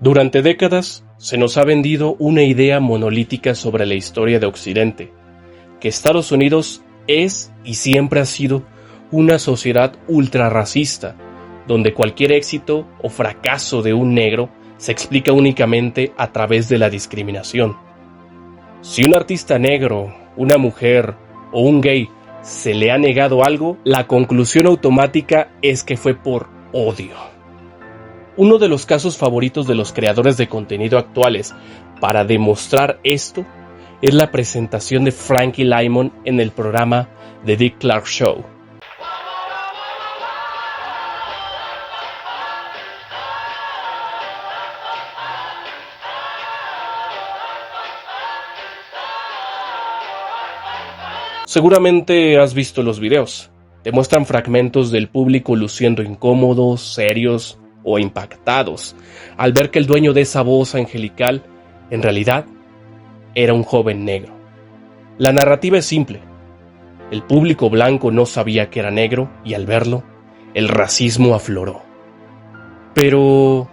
Durante décadas se nos ha vendido una idea monolítica sobre la historia de Occidente, que Estados Unidos es y siempre ha sido una sociedad ultrarracista, donde cualquier éxito o fracaso de un negro se explica únicamente a través de la discriminación. Si un artista negro, una mujer o un gay se le ha negado algo, la conclusión automática es que fue por odio. Uno de los casos favoritos de los creadores de contenido actuales para demostrar esto es la presentación de Frankie Lymon en el programa The Dick Clark Show. Seguramente has visto los videos. Te muestran fragmentos del público luciendo incómodos, serios o impactados al ver que el dueño de esa voz angelical en realidad era un joven negro. La narrativa es simple. El público blanco no sabía que era negro y al verlo, el racismo afloró. Pero,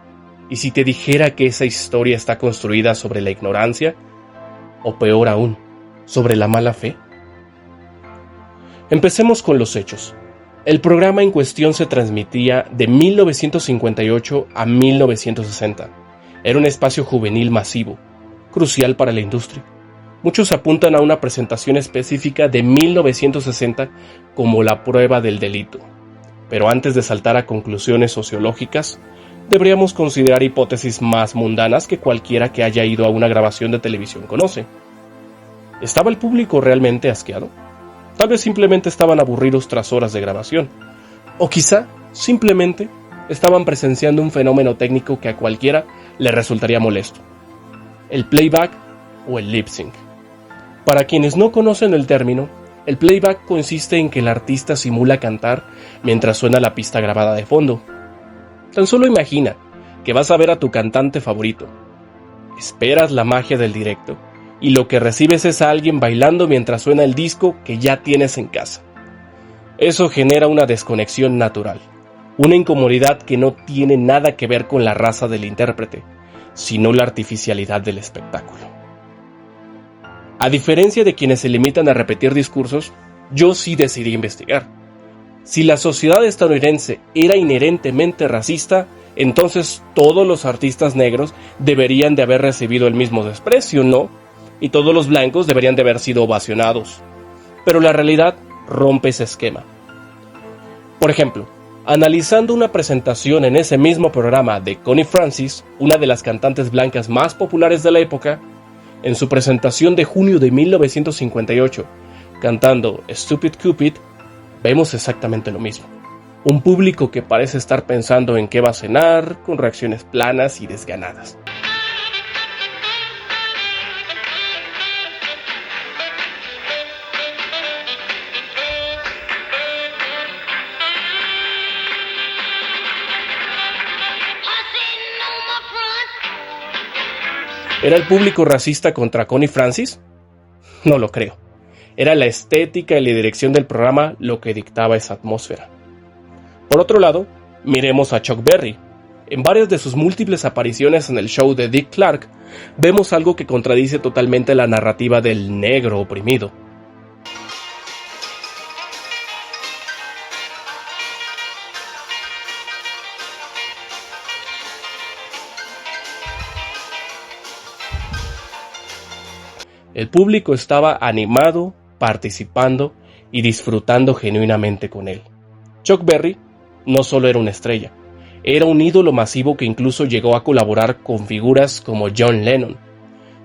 ¿y si te dijera que esa historia está construida sobre la ignorancia? O peor aún, sobre la mala fe. Empecemos con los hechos. El programa en cuestión se transmitía de 1958 a 1960. Era un espacio juvenil masivo, crucial para la industria. Muchos apuntan a una presentación específica de 1960 como la prueba del delito. Pero antes de saltar a conclusiones sociológicas, deberíamos considerar hipótesis más mundanas que cualquiera que haya ido a una grabación de televisión conoce. ¿Estaba el público realmente asqueado? Tal vez simplemente estaban aburridos tras horas de grabación. O quizá, simplemente, estaban presenciando un fenómeno técnico que a cualquiera le resultaría molesto. El playback o el lip sync. Para quienes no conocen el término, el playback consiste en que el artista simula cantar mientras suena la pista grabada de fondo. Tan solo imagina que vas a ver a tu cantante favorito. Esperas la magia del directo y lo que recibes es a alguien bailando mientras suena el disco que ya tienes en casa. Eso genera una desconexión natural, una incomodidad que no tiene nada que ver con la raza del intérprete, sino la artificialidad del espectáculo. A diferencia de quienes se limitan a repetir discursos, yo sí decidí investigar. Si la sociedad estadounidense era inherentemente racista, entonces todos los artistas negros deberían de haber recibido el mismo desprecio, ¿no? Y todos los blancos deberían de haber sido ovacionados. Pero la realidad rompe ese esquema. Por ejemplo, analizando una presentación en ese mismo programa de Connie Francis, una de las cantantes blancas más populares de la época, en su presentación de junio de 1958, cantando Stupid Cupid, vemos exactamente lo mismo. Un público que parece estar pensando en qué va a cenar, con reacciones planas y desganadas. ¿Era el público racista contra Connie Francis? No lo creo. Era la estética y la dirección del programa lo que dictaba esa atmósfera. Por otro lado, miremos a Chuck Berry. En varias de sus múltiples apariciones en el show de Dick Clark, vemos algo que contradice totalmente la narrativa del negro oprimido. El público estaba animado, participando y disfrutando genuinamente con él. Chuck Berry no solo era una estrella, era un ídolo masivo que incluso llegó a colaborar con figuras como John Lennon.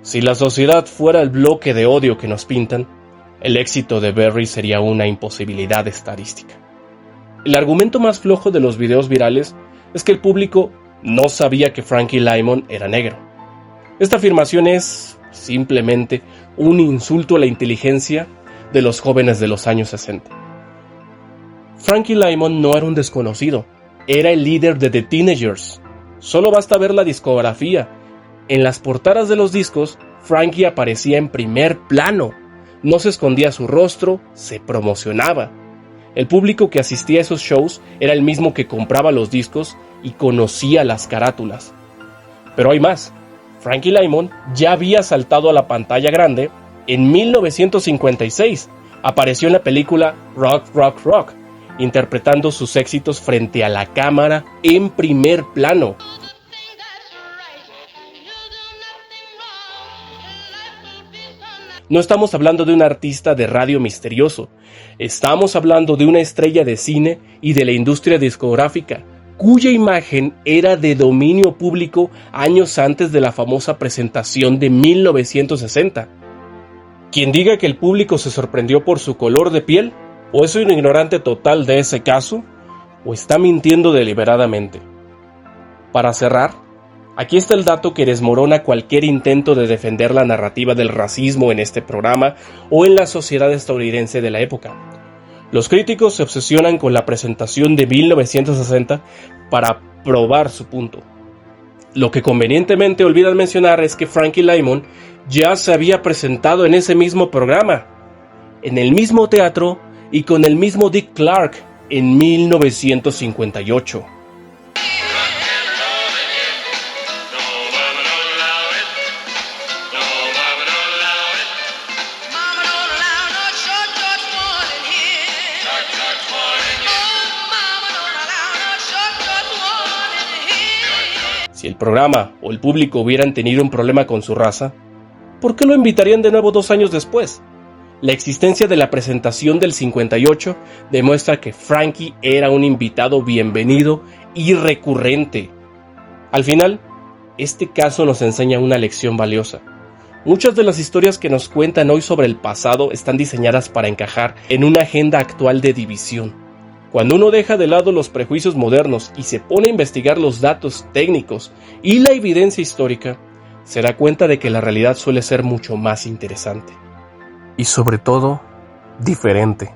Si la sociedad fuera el bloque de odio que nos pintan, el éxito de Berry sería una imposibilidad estadística. El argumento más flojo de los videos virales es que el público no sabía que Frankie Lymon era negro. Esta afirmación es simplemente un insulto a la inteligencia de los jóvenes de los años 60. Frankie Lymon no era un desconocido, era el líder de The Teenagers. Solo basta ver la discografía. En las portadas de los discos, Frankie aparecía en primer plano. No se escondía su rostro, se promocionaba. El público que asistía a esos shows era el mismo que compraba los discos y conocía las carátulas. Pero hay más. Frankie Lymon ya había saltado a la pantalla grande en 1956. Apareció en la película Rock, Rock, Rock, interpretando sus éxitos frente a la cámara en primer plano. No estamos hablando de un artista de radio misterioso, estamos hablando de una estrella de cine y de la industria discográfica, cuya imagen era de dominio público años antes de la famosa presentación de 1960. Quien diga que el público se sorprendió por su color de piel, o es un ignorante total de ese caso, o está mintiendo deliberadamente. Para cerrar, aquí está el dato que desmorona cualquier intento de defender la narrativa del racismo en este programa o en la sociedad estadounidense de la época. Los críticos se obsesionan con la presentación de 1960 para probar su punto. Lo que convenientemente olvidan mencionar es que Frankie Lymon ya se había presentado en ese mismo programa, en el mismo teatro y con el mismo Dick Clark en 1958. Si el programa o el público hubieran tenido un problema con su raza, ¿por qué lo invitarían de nuevo 2 años después? La existencia de la presentación del 58 demuestra que Frankie era un invitado bienvenido y recurrente. Al final, este caso nos enseña una lección valiosa. Muchas de las historias que nos cuentan hoy sobre el pasado están diseñadas para encajar en una agenda actual de división. Cuando uno deja de lado los prejuicios modernos y se pone a investigar los datos técnicos y la evidencia histórica, se da cuenta de que la realidad suele ser mucho más interesante. Y sobre todo, diferente.